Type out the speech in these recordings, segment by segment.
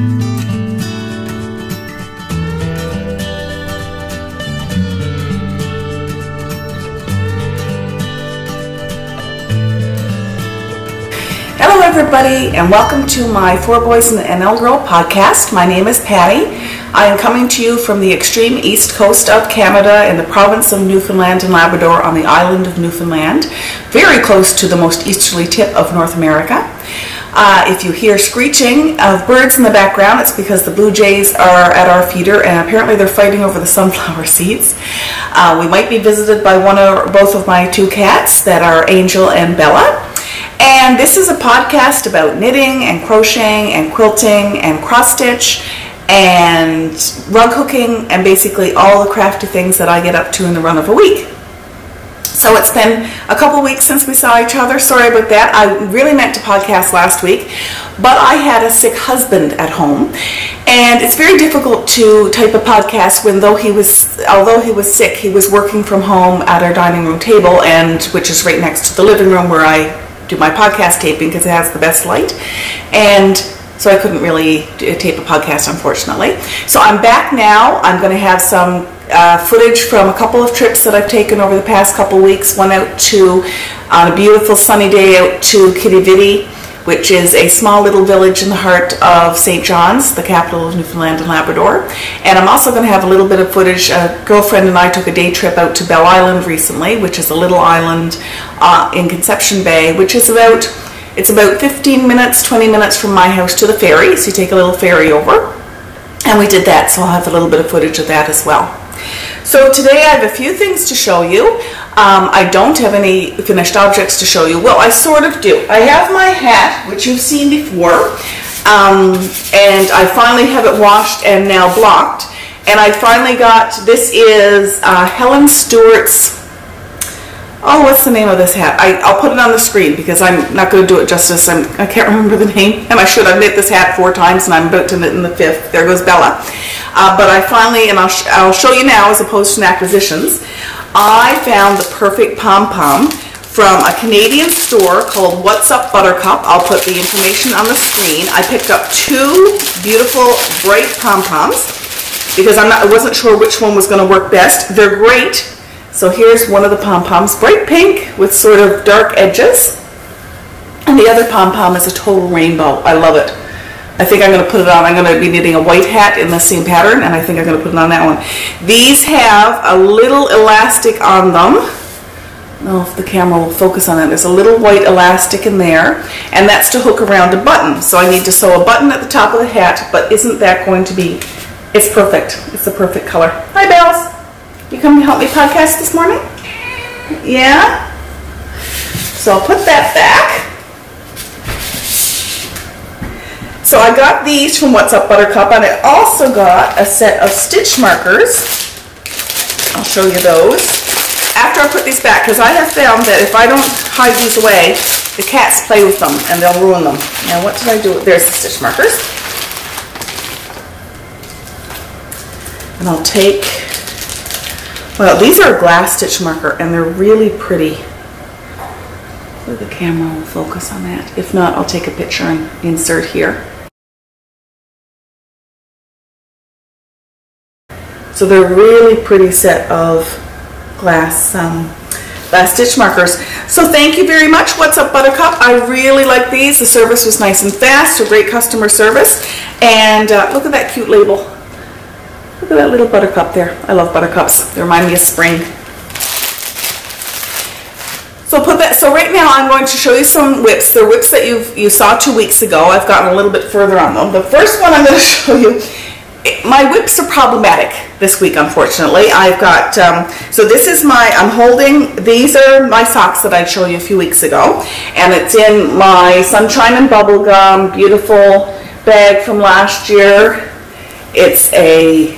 Hello everybody, and welcome to my Fourboysandanlgirl podcast. My name is Patty. I am coming to you from the extreme east coast of Canada in the province of Newfoundland and Labrador on the island of Newfoundland, very close to the most easterly tip of North America. If you hear screeching of birds in the background, it's because the blue jays are at our feeder and apparently they're fighting over the sunflower seeds. We might be visited by one or both of my two cats that are Angel and Bella. And this is a podcast about knitting and crocheting and quilting and cross stitch and rug hooking and basically all the crafty things that I get up to in the run of a week. So it's been a couple weeks since we saw each other. Sorry about that. I really meant to podcast last week, but I had a sick husband at home, and it's very difficult to type a podcast when although he was sick, he was working from home at our dining room table, and which is right next to the living room where I do my podcast taping because it has the best light, and so I couldn't really tape a podcast, unfortunately. So I'm back now. I'm going to have some footage from a couple of trips that I've taken over the past couple weeks. One out to, on a beautiful sunny day, out to Kitty Vitty, which is a small little village in the heart of St. John's, the capital of Newfoundland and Labrador. And I'm also going to have a little bit of footage. A girlfriend and I took a day trip out to Bell Island recently, which is a little island in Conception Bay, which is about 15 minutes, 20 minutes from my house to the ferry. So you take a little ferry over. And we did that, so I'll have a little bit of footage of that as well. So today I have a few things to show you. I don't have any finished objects to show you. Well, I sort of do. I have my hat, which you've seen before, and I finally have it washed and now blocked. And I finally got, this is Helen Stewart's, oh, what's the name of this hat? I'll put it on the screen because I'm not going to do it justice. I can't remember the name, and I should. I've knit this hat 4 times, and I'm about to knit in the 5th. There goes Bella. But I finally, and I'll show you now as opposed to acquisitions, I found the perfect pom-pom from a Canadian store called Up Buttercup. I'll put the information on the screen. I picked up 2 beautiful bright pom-poms because I wasn't sure which one was going to work best. They're great. So here's one of the pom-poms, bright pink with sort of dark edges. And the other pom-pom is a total rainbow. I love it. I think I'm going to put it on. I'm going to be knitting a white hat in the same pattern, and I think I'm going to put it on that one. These have a little elastic on them. I don't know if the camera will focus on that. There's a little white elastic in there, and that's to hook around a button. So I need to sew a button at the top of the hat, but isn't that going to be, it's perfect. It's the perfect color. Hi, Bells. You come to help me podcast this morning? Yeah? So I'll put that back. So I got these from Up Buttercup, and I also got a set of stitch markers. I'll show you those after I put these back, because I have found that if I don't hide these away, the cats play with them and they'll ruin them. Now what did I do? There's the stitch markers. And I'll take, well, these are a glass stitch marker and they're really pretty. So the camera will focus on that. If not, I'll take a picture and insert here. So they're a really pretty set of glass stitch markers. So thank you very much, Up Buttercup. I really like these. The service was nice and fast, a great customer service. And look at that cute label. Look at that little buttercup there. I love buttercups. They remind me of spring. So right now I'm going to show you some whips. They're whips that you saw 2 weeks ago. I've gotten a little bit further on them. The first one I'm going to show you, my whips are problematic this week, unfortunately. I've got, so this is these are my socks that I showed you a few weeks ago. And it's in my Sunshine and Bubblegum beautiful bag from last year. It's a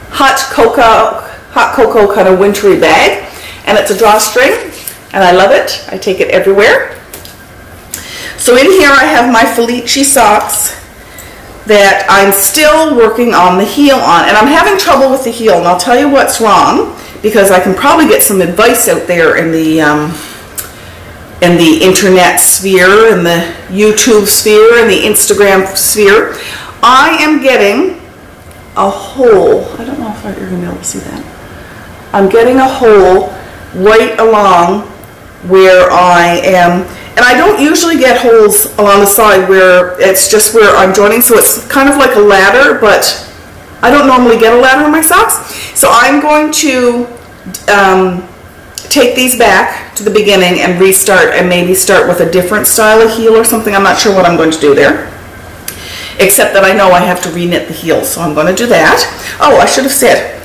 hot cocoa kind of wintry bag. And it's a drawstring. And I love it. I take it everywhere. So in here I have my Felici socks that I'm still working on the heel on. And I'm having trouble with the heel. And I'll tell you what's wrong, because I can probably get some advice out there in the internet sphere, in the YouTube sphere, in the Instagram sphere I am getting a hole. I don't know if you're going to be able to see that. I'm getting a hole right along where I am, and I don't usually get holes along the side where it's just where I'm joining, so it's kind of like a ladder, but I don't normally get a ladder in my socks. So I'm going to take these back to the beginning and restart, and maybe start with a different style of heel or something. I'm not sure what I'm going to do there, except that I know I have to re-knit the heels, so I'm going to do that. Oh, I should have said,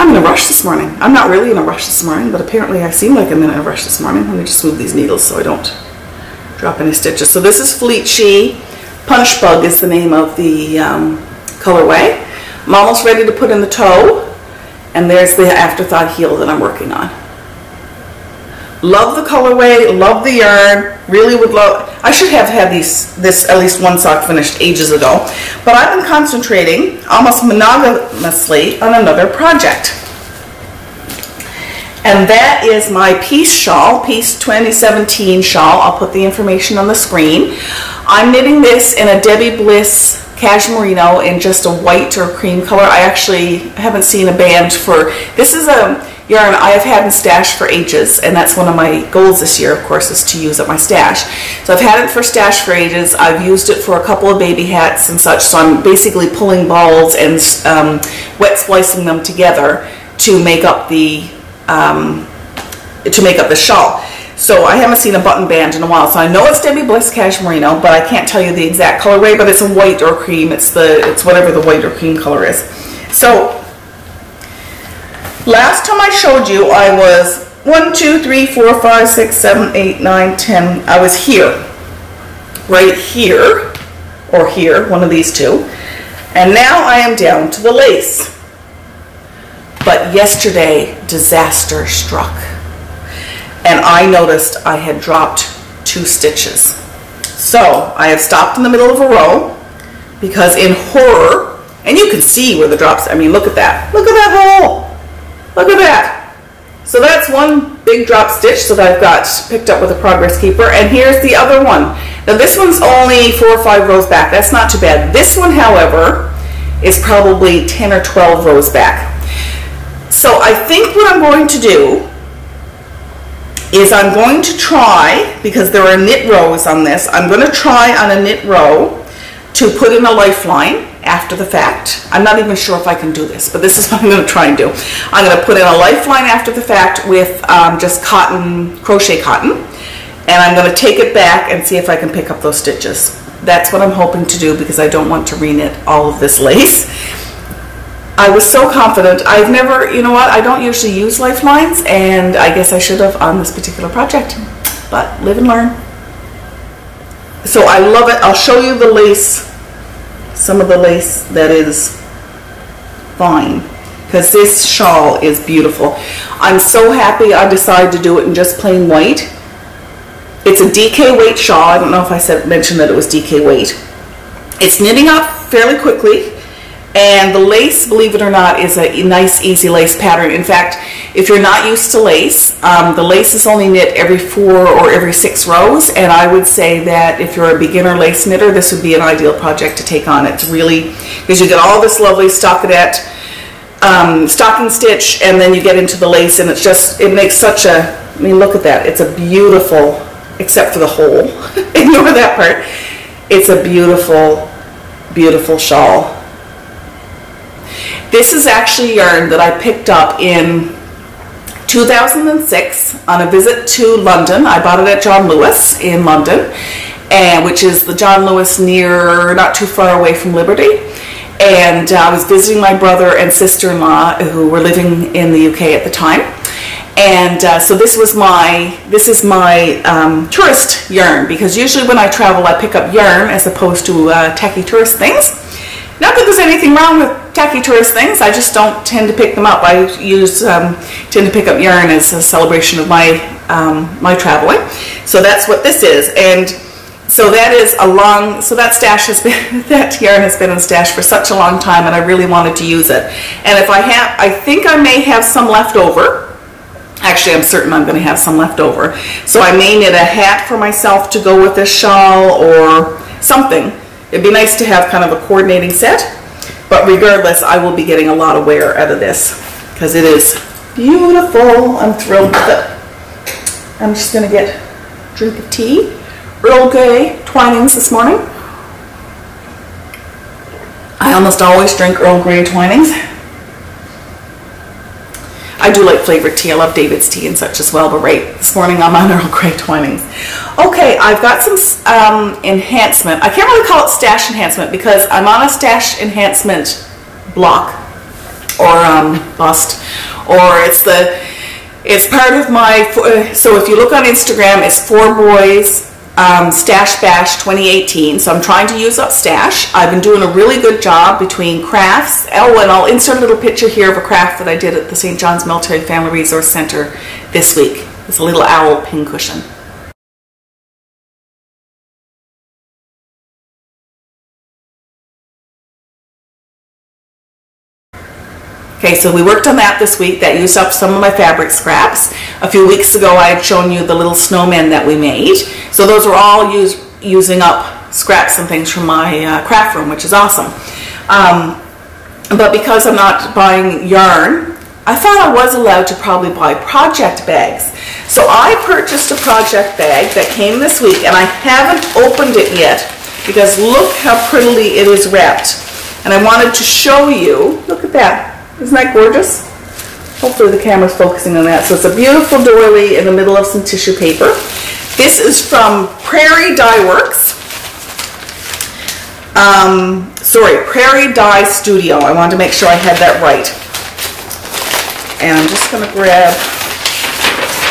I'm in a rush this morning. I'm not really in a rush this morning, but apparently I seem like I'm in a rush this morning. Let me just move these needles so I don't drop any stitches. So this is Fleetshee. Punch Bug is the name of the colorway. I'm almost ready to put in the toe, and there's the afterthought heel that I'm working on. Love the colorway, love the yarn, really would love, I should have had this at least one sock finished ages ago, but I've been concentrating almost monogamously on another project. And that is my Peace Shawl, Peace 2017 shawl. I'll put the information on the screen. I'm knitting this in a Debbie Bliss cashmerino in just a white or cream color. I actually haven't seen a band for, this is a yarn I have had in stash for ages, and that's one of my goals this year, of course, is to use up my stash. So I've had it for stash for ages. I've used it for a couple of baby hats and such, so I'm basically pulling balls and wet splicing them together to make up the shawl. So I haven't seen a button band in a while, so I know it's Debbie Bliss cashmerino, but I can't tell you the exact colorway, but it's a white or cream. It's whatever the white or cream color is. So last time I showed you, I was 1, 2, 3, 4, 5, 6, 7, 8, 9, 10. I was here, right here, or here, one of these two. And now I am down to the lace. But yesterday, disaster struck. And I noticed I had dropped 2 stitches. So I have stopped in the middle of a row, because in horror, and you can see where the drops, I mean, look at that. Look at that hole. Look at that. So that's one big drop stitch that I've got picked up with a progress keeper, and here's the other one. Now this one's only 4 or 5 rows back. That's not too bad. This one, however, is probably 10 or 12 rows back. So I think what I'm going to do is I'm going to try, because there are knit rows on this, I'm going to try on a knit row to put in a lifeline after the fact. I'm not even sure if I can do this, but this is what I'm going to try and do. I'm going to put in a lifeline after the fact with just cotton, crochet cotton, and I'm going to take it back and see if I can pick up those stitches. That's what I'm hoping to do, because I don't want to re-knit all of this lace. I was so confident. I've never, you know what, I don't usually use lifelines, and I guess I should have on this particular project, but live and learn. So I love it. I'll show you the lace, some of the lace that is fine, because this shawl is beautiful. I'm so happy I decided to do it in just plain white. It's a DK weight shawl. I don't know if I mentioned that it was DK weight. It's knitting up fairly quickly. And the lace, believe it or not, is a nice, easy lace pattern. In fact, if you're not used to lace, the lace is only knit every 4 or every 6 rows. And I would say that if you're a beginner lace knitter, this would be an ideal project to take on. It's really, because you get all this lovely stockinette, stocking stitch, and then you get into the lace, and it's just, it makes such a, I mean, look at that. It's a beautiful, except for the hole, ignore that part. It's a beautiful, beautiful shawl. This is actually yarn that I picked up in 2006 on a visit to London. I bought it at John Lewis in London, which is the John Lewis near, not too far away from Liberty. And I was visiting my brother and sister-in-law who were living in the UK at the time. And so this is my tourist yarn, because usually when I travel I pick up yarn as opposed to tacky tourist things. Not that there's anything wrong with tacky tourist things, I just don't tend to pick them up. I tend to pick up yarn as a celebration of my my traveling. So that's what this is. And so that is so that stash has been, that yarn has been in stash for such a long time, and I really wanted to use it. And if I think I may have some left over. Actually, I'm certain I'm going to have some left over. So I may knit a hat for myself to go with this shawl, or something. It'd be nice to have kind of a coordinating set, but regardless, I will be getting a lot of wear out of this because it is beautiful. I'm thrilled with it. I'm just gonna get a drink of tea. Earl Grey Twinings this morning. I almost always drink Earl Grey Twinings. I do like flavored tea. I love David's tea and such as well, but right this morning I'm on Earl Grey Twinings. Okay, I've got some enhancement. I can't really call it stash enhancement because I'm on a stash enhancement block or bust, or it's part of my, so if you look on Instagram, it's Four Boys Stash Bash 2018. So I'm trying to use up stash. I've been doing a really good job between crafts. Oh, and I'll insert a little picture here of a craft that I did at the St. John's Military Family Resource Center this week. It's a little owl pincushion. Okay, so we worked on that this week. That used up some of my fabric scraps. A few weeks ago I had shown you the little snowmen that we made. So those are all using up scraps and things from my craft room, which is awesome. But because I'm not buying yarn, I thought I was allowed to probably buy project bags. So I purchased a project bag that came this week, and I haven't opened it yet because look how prettily it is wrapped. And I wanted to show you, look at that. Isn't that gorgeous? Hopefully the camera's focusing on that. So it's a beautiful doily in the middle of some tissue paper. This is from Prairie Die Works. Prairie Die Studio. I wanted to make sure I had that right. And I'm just going to grab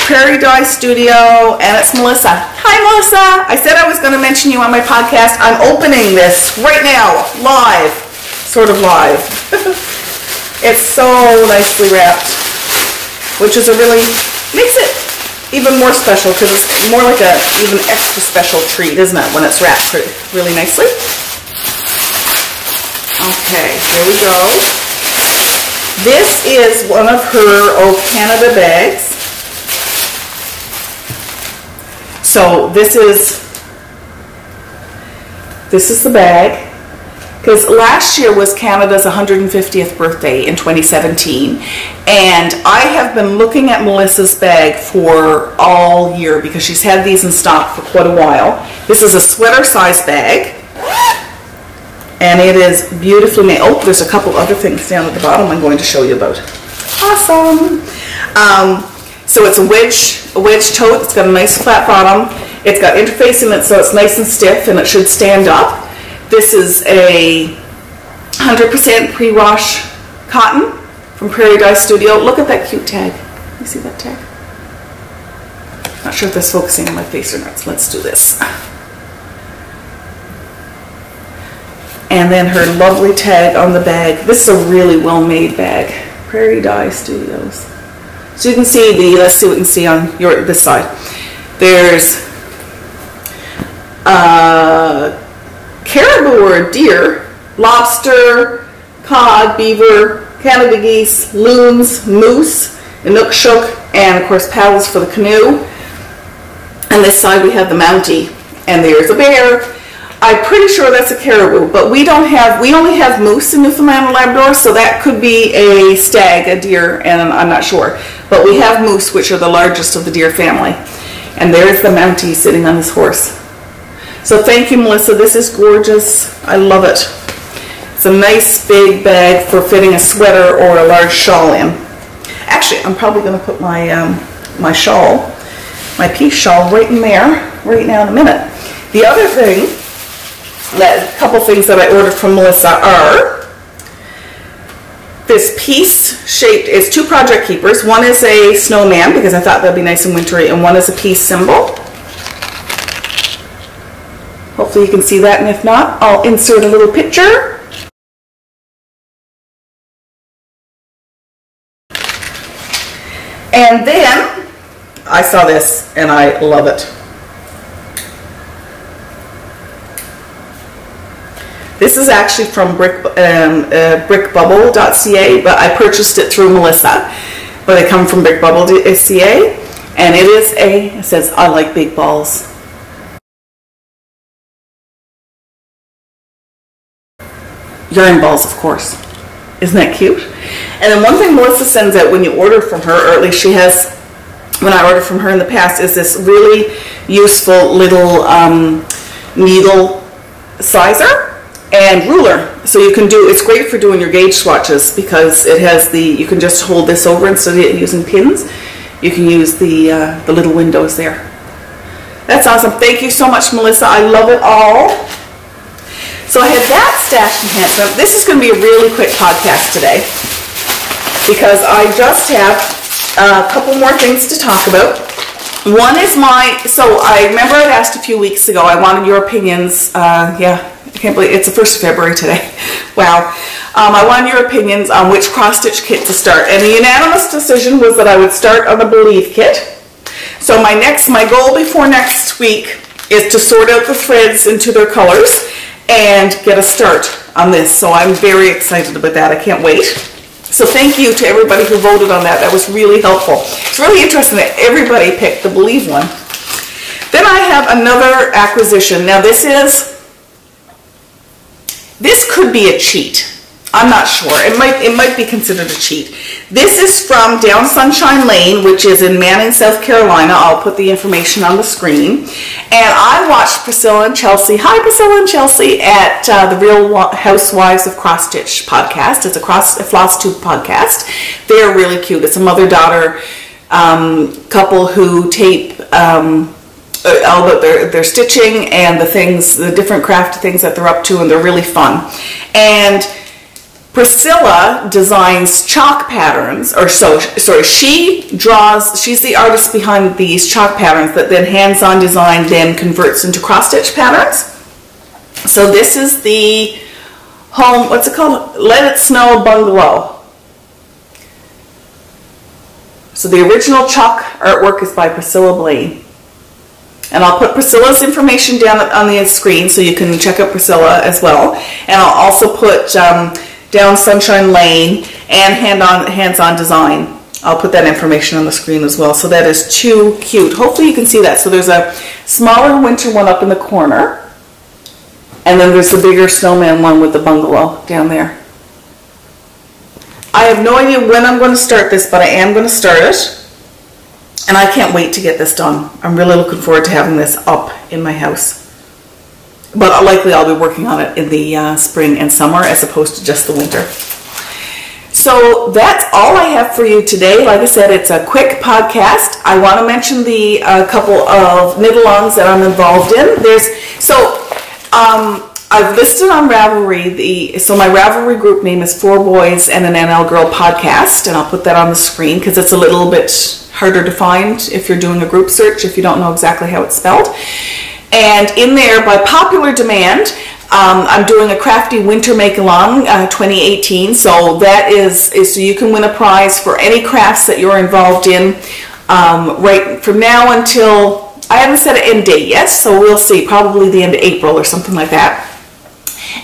Prairie Die Studio, and it's Melissa. Hi, Melissa. I said I was going to mention you on my podcast. I'm opening this right now, live, sort of live. It's so nicely wrapped, which is makes it even more special because it's more like a even extra special treat, isn't it, when it's wrapped really nicely? Okay, here we go. This is one of her O Canada bags. So this is the bag. Because last year was Canada's 150th birthday in 2017, and I have been looking at Melissa's bag for all year because she's had these in stock for quite a while. This is a sweater size bag, and it is beautifully made. Oh, there's a couple other things down at the bottom I'm going to show you about. Awesome! So it's a wedge tote. It's got a nice flat bottom. It's got interface in it, so it's nice and stiff, and it should stand up. This is a 100% pre-wash cotton from Prairie Die Studio. Look at that cute tag. You see that tag? Not sure if that's focusing on my face or not, so let's do this. And then her lovely tag on the bag. This is a really well-made bag. Prairie Die Studios. So you can see let's see what we can see on this side. There's caribou or deer, lobster, cod, beaver, Canada geese, loons, moose, inukshuk, and of course paddles for the canoe. On this side we have the Mountie, and there's a bear. I'm pretty sure that's a caribou, but we only have moose in Newfoundland and Labrador, so that could be a stag, a deer, and I'm not sure. But we have moose, which are the largest of the deer family. And there's the Mountie sitting on his horse. So thank you, Melissa. This is gorgeous. I love it. It's a nice big bag for fitting a sweater or a large shawl in. Actually, I'm probably going to put my my shawl, my piece shawl, right in there, right now in a minute. The other thing, a couple things that I ordered from Melissa are this piece shaped, it's two project keepers. One is a snowman because I thought that'd be nice and wintry, and one is a peace symbol. Hopefully you can see that, and if not, I'll insert a little picture. And then I saw this and I love it. This is actually from brickbubble.ca, but I purchased it through Melissa. But they come from brickbubble.ca, and it says, I like big balls. yarn balls, of course. Isn't that cute? And then one thing Melissa sends out when you order from her, or at least she has when I ordered from her in the past, is this really useful little needle sizer and ruler. So you can do, it's great for doing your gauge swatches because it has the, you can just hold this over instead of using pins. You can use the little windows there. That's awesome. Thank you so much, Melissa. I love it all. So I had that stash enhancement. This is going to be a really quick podcast today because I just have a couple more things to talk about. One is so I remember I asked a few weeks ago, I wanted your opinions. Yeah, I can't believe it's the 1st of February today. Wow. I wanted your opinions on which cross-stitch kit to start. And the unanimous decision was that I would start on the Believe kit. So my goal before next week is to sort out the threads into their colors and get a start on this. So I'm very excited about that. I can't wait. So thank you to everybody who voted on that. That was really helpful. It's really interesting that everybody picked the Believe one. Then I have another acquisition. Now this could be a cheat. I'm not sure. It might be considered a cheat. This is from Down Sunshine Lane, which is in Manning, South Carolina. I'll put the information on the screen. And I watched Priscilla and Chelsea. Hi, Priscilla and Chelsea at the Real Housewives of Cross Stitch podcast. It's a floss tube podcast. They're really cute. It's a mother-daughter couple who tape all about their stitching and the different crafty things that they're up to, and they're really fun. And Priscilla designs chalk patterns, she's the artist behind these chalk patterns that then hands-on design then converts into cross-stitch patterns. So this is the home, what's it called? Let It Snow Bungalow. So the original chalk artwork is by Priscilla Blaine. And I'll put Priscilla's information down on the screen so you can check out Priscilla as well. And I'll also put Down Sunshine Lane and hands-on design. I'll put that information on the screen as well. So that is too cute. Hopefully you can see that. So there's a smaller winter one up in the corner. And then there's the bigger snowman one with the bungalow down there. I have no idea when I'm going to start this, but I am going to start it. And I can't wait to get this done. I'm really looking forward to having this up in my house. But likely I'll be working on it in the spring and summer as opposed to just the winter. So that's all I have for you today. Like I said, it's a quick podcast. I want to mention the couple of knit-alongs that I'm involved in. I've listed on Ravelry, so my Ravelry group name is Fourboysandanlgirl podcast, and I'll put that on the screen because it's a little bit harder to find if you're doing a group search, if you don't know exactly how it's spelled. And in there, by popular demand, I'm doing a crafty winter make-along 2018. So that is so you can win a prize for any crafts that you're involved in right from now until, I haven't set an end date yet, so we'll see, probably the end of April or something like that.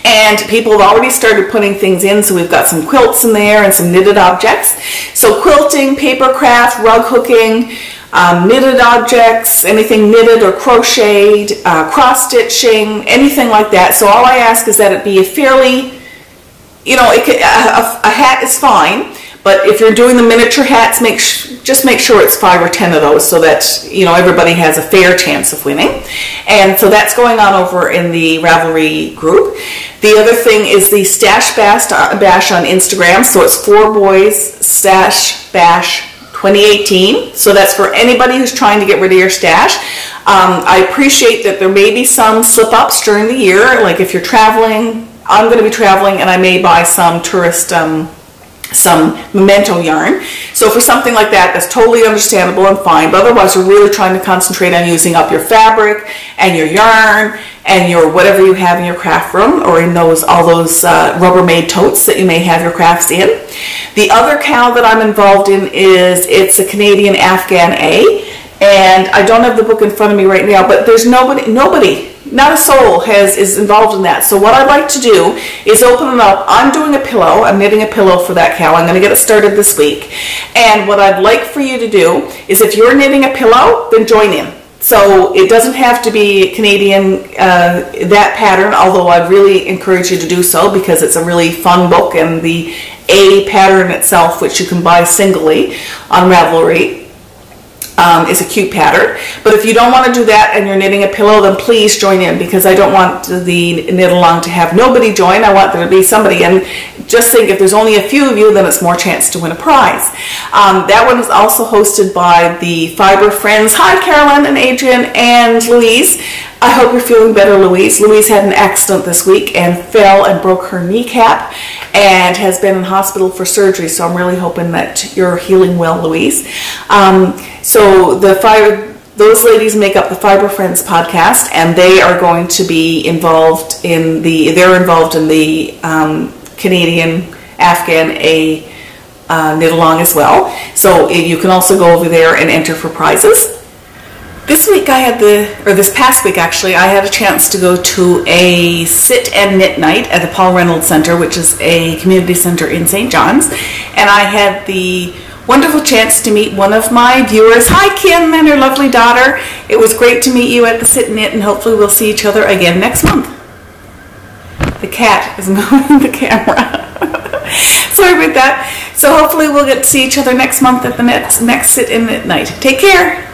And people have already started putting things in, so we've got some quilts in there and some knitted objects. So quilting, paper craft, rug hooking, knitted objects, anything knitted or crocheted, cross-stitching, anything like that. So all I ask is that it be a fairly, a hat is fine, but if you're doing the miniature hats, just make sure it's 5 or 10 of those so that, everybody has a fair chance of winning. And so that's going on over in the Ravelry group. The other thing is the Stash Bash on Instagram. So it's Fourboys Stash Bash 2018. So that's for anybody who's trying to get rid of your stash. I appreciate that there may be some slip-ups during the year. Like if you're traveling, I'm going to be traveling and I may buy some tourist some memento yarn. So for something like that, that's totally understandable and fine. But otherwise, we're really trying to concentrate on using up your fabric and your yarn and your whatever you have in your craft room or in all those Rubbermaid totes that you may have your crafts in. The other cow that I'm involved in it's a Canadian Afghan A, and I don't have the book in front of me right now, but there's nobody, not a soul is involved in that. So what I'd like to do is open it up. I'm doing a pillow. I'm knitting a pillow for that cow. I'm going to get it started this week. And what I'd like for you to do is if you're knitting a pillow, then join in. So it doesn't have to be Canadian, that pattern, although I'd really encourage you to do so because it's a really fun book, and the A pattern itself, which you can buy singly on Ravelry, is a cute pattern. But if you don't want to do that and you're knitting a pillow, then please join in, because I don't want the knit along to have nobody join. I want there to be somebody, and just think if there's only a few of you, then it's more chance to win a prize. That one is also hosted by the Fiber Friends. Hi Carolyn and Adrian and Louise. I hope you're feeling better, Louise. Louise had an accident this week and fell and broke her kneecap and has been in hospital for surgery, so I'm really hoping that you're healing well, Louise. So those ladies make up the Fiber Friends podcast, and they are going to be involved in the Canadian Afghan A knit along as well. So you can also go over there and enter for prizes. This past week actually, I had a chance to go to a sit and knit night at the Paul Reynolds Center, which is a community center in St. John's, and I had the wonderful chance to meet one of my viewers. Hi Kim and her lovely daughter. It was great to meet you at the sit and knit, and hopefully we'll see each other again next month. The cat is moving the camera. Sorry about that. So hopefully we'll get to see each other next month at the next sit and knit night. Take care.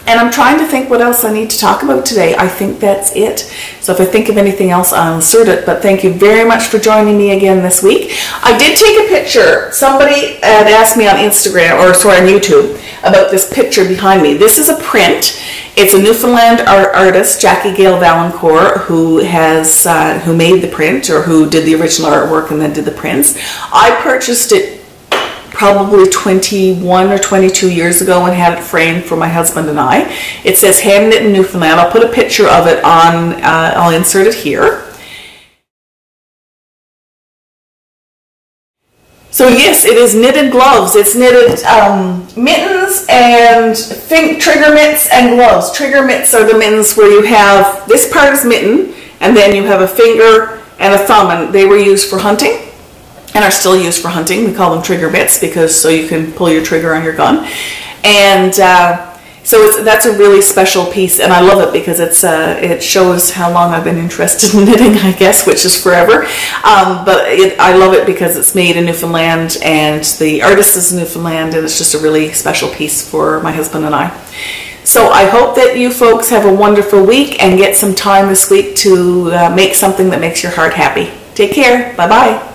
And I'm trying to think what else I need to talk about today. I think that's it. So if I think of anything else, I'll insert it. But thank you very much for joining me again this week. I did take a picture. Somebody had asked me on Instagram, or sorry, on YouTube, about this picture behind me. This is a print. It's a Newfoundland artist, Jackie Gail Valancourt, who made the print, or who did the original artwork and then did the prints. I purchased it probably 21 or 22 years ago and had it framed for my husband and I. It says hand knit in Newfoundland. I'll put a picture of it on, I'll insert it here. So yes, it is knitted gloves. It's knitted mittens and trigger mitts and gloves. Trigger mitts are the mittens where you have, this part is mitten, and then you have a finger and a thumb, and they were used for hunting and are still used for hunting. We call them trigger mitts because so you can pull your trigger on your gun. And so that's a really special piece, and I love it because it shows how long I've been interested in knitting, I guess, which is forever. But I love it because it's made in Newfoundland, and the artist is in Newfoundland, and it's just a really special piece for my husband and I. So I hope that you folks have a wonderful week and get some time this week to make something that makes your heart happy. Take care. Bye-bye.